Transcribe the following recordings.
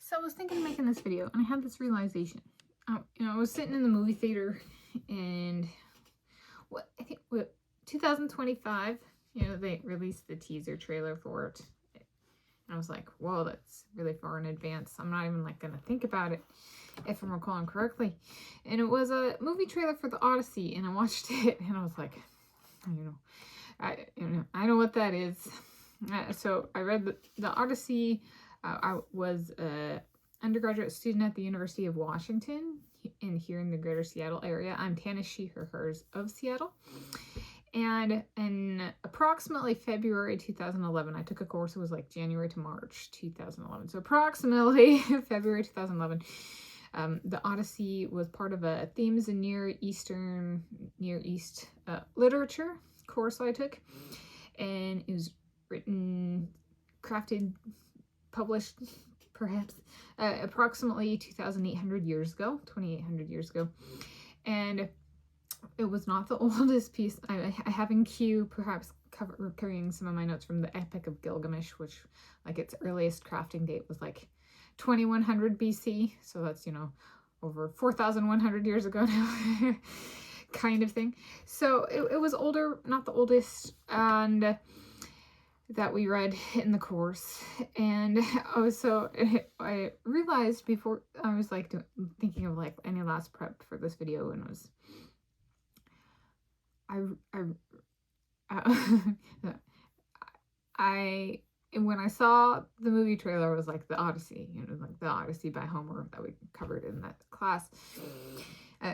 So I was thinking of making this video, and I had this realization. I was sitting in the movie theater, and I think 2025. They released the teaser trailer for it. And I was like, whoa, that's really far in advance. I'm not even gonna think about it, if I'm recalling correctly. And it was a movie trailer for the Odyssey, and I watched it, and I was like, I know what that is. So I read the Odyssey. I was an undergraduate student at the University of Washington here in the greater Seattle area. I'm Tanis, she, her, hers of Seattle. And in approximately February 2011, I took a course. It was like January to March 2011. So approximately February 2011, the Odyssey was part of a Themes in Near East Literature course I took. And it was written, crafted, published, perhaps, approximately 2,800 years ago, 2,800 years ago. And it was not the oldest piece. I have in queue, perhaps covering some of my notes from the Epic of Gilgamesh, which its earliest crafting date was 2100 BC. So that's, over 4,100 years ago now, kind of thing. So it was older, not the oldest, and that we read in the course. And I realized before I was thinking of any last prep for this video, and it was when I saw the movie trailer, it was the Odyssey, the Odyssey by Homer that we covered in that class,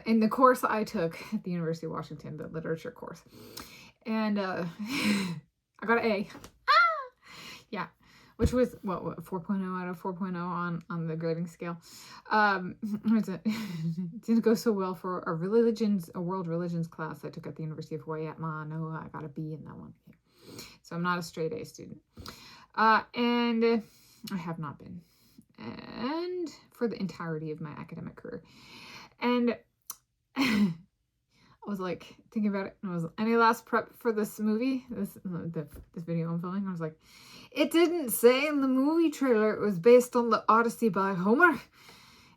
in the course I took at the University of Washington, the literature course. And I got an A. Yeah, which was what 4.0 out of 4.0 on the grading scale. It didn't go so well for a world religions class I took at the University of Hawaii at Manoa. I got a B in that one. Yeah. So I'm not a straight A student, and I have not been, and for the entirety of my academic career. And I was thinking about it, and I was, any last prep for this movie, this video I'm filming? I was like, it didn't say in the movie trailer it was based on the Odyssey by Homer.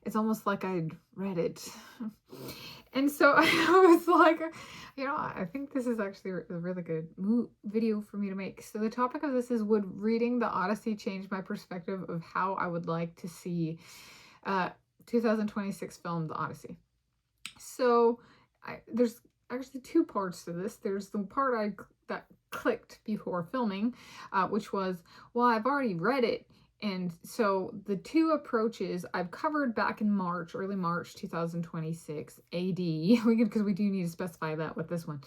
It's almost like I'd read it. And so I was like, I think this is actually a really good video for me to make. So the topic of this is, would reading the Odyssey change my perspective of how I would like to see 2026 film, The Odyssey? So there's actually two parts to this. There's the part that clicked before filming, which was, well, I've already read it. And so the two approaches I've covered back in early March 2026 AD, because we do need to specify that with this one.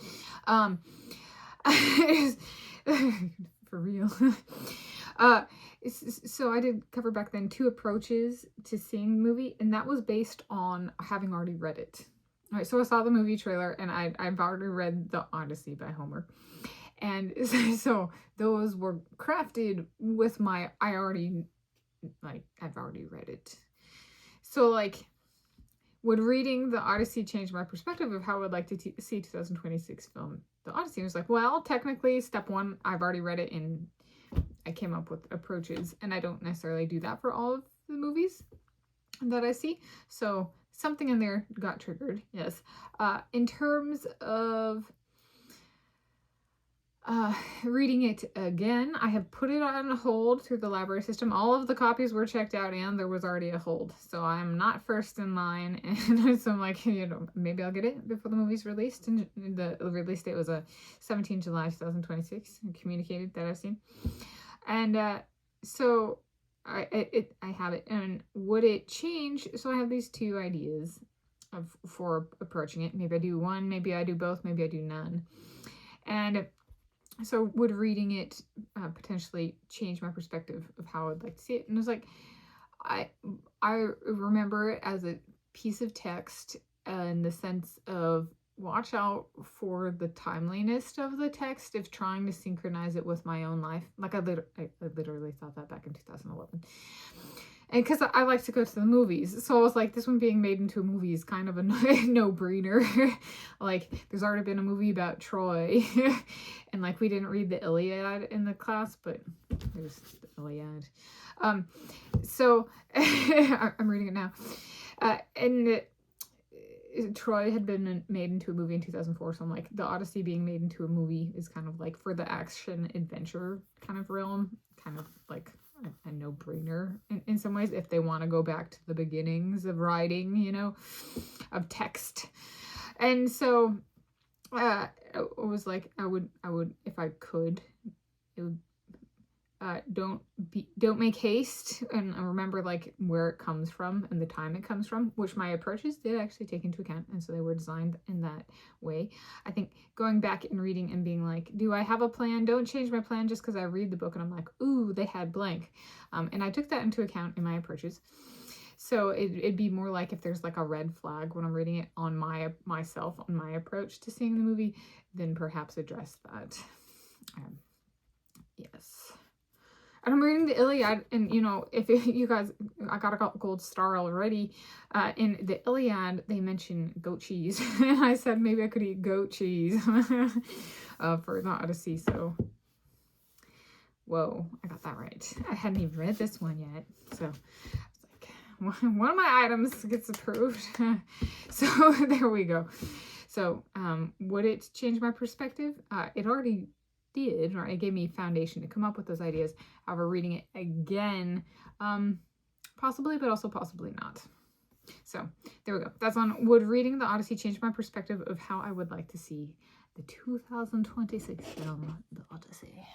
For real. So I did cover back then two approaches to seeing the movie, and that was based on having already read it. All right, so I saw the movie trailer, and I've already read The Odyssey by Homer. And so those were crafted with I've already read it. So would reading The Odyssey change my perspective of how I would like to see 2026 film The Odyssey? I was well, technically, step one, I've already read it, and I came up with approaches, and I don't necessarily do that for all of the movies that I see. So something in there got triggered, yes. In terms of reading it again, I have put it on hold through the library system. All of the copies were checked out, and there was already a hold. So I'm not first in line. And so I'm maybe I'll get it before the movie's released. And the release date was 17 July 2026, communicated that I've seen. And so I have it. And would it change? So I have these two ideas for approaching it. Maybe I do one, maybe I do both, maybe I do none. And so would reading it potentially change my perspective of how I'd like to see it? And it was I remember it as a piece of text in the sense of, watch out for the timeliness of the text if trying to synchronize it with my own life. I literally thought that back in 2011. And because I like to go to the movies. So I was like, this one being made into a movie is kind of a no-brainer. Like, there's already been a movie about Troy. And like, we didn't read the Iliad in the class, but there's the Iliad. So I'm reading it now. And Troy had been made into a movie in 2004. So I'm like, the Odyssey being made into a movie is kind of like, for the action adventure kind of realm, kind of like a no-brainer in some ways, if they want to go back to the beginnings of writing, you know, of text. And so it was like, I would if I could, it would, don't make haste, and remember like where it comes from and the time it comes from, which my approaches did actually take into account, and so they were designed in that way. I think going back and reading and being like, do I have a plan? Don't change my plan just because I read the book and I'm like, ooh, they had blank, and I took that into account in my approaches. So it'd be more like if there's like a red flag when I'm reading it on myself on my approach to seeing the movie, then perhaps address that. Yes. And I'm reading the Iliad, and you know, if you guys, I got a gold star already. In the Iliad, they mention goat cheese, and I said maybe I could eat goat cheese for the Odyssey. So, whoa, I got that right. I hadn't even read this one yet, so I was like, one of my items gets approved. So there we go. So, would it change my perspective? It already did, or it gave me foundation to come up with those ideas. However, reading it again, possibly, but also possibly not. So there we go. That's on would reading the Odyssey change my perspective of how I would like to see the 2026 film, The Odyssey.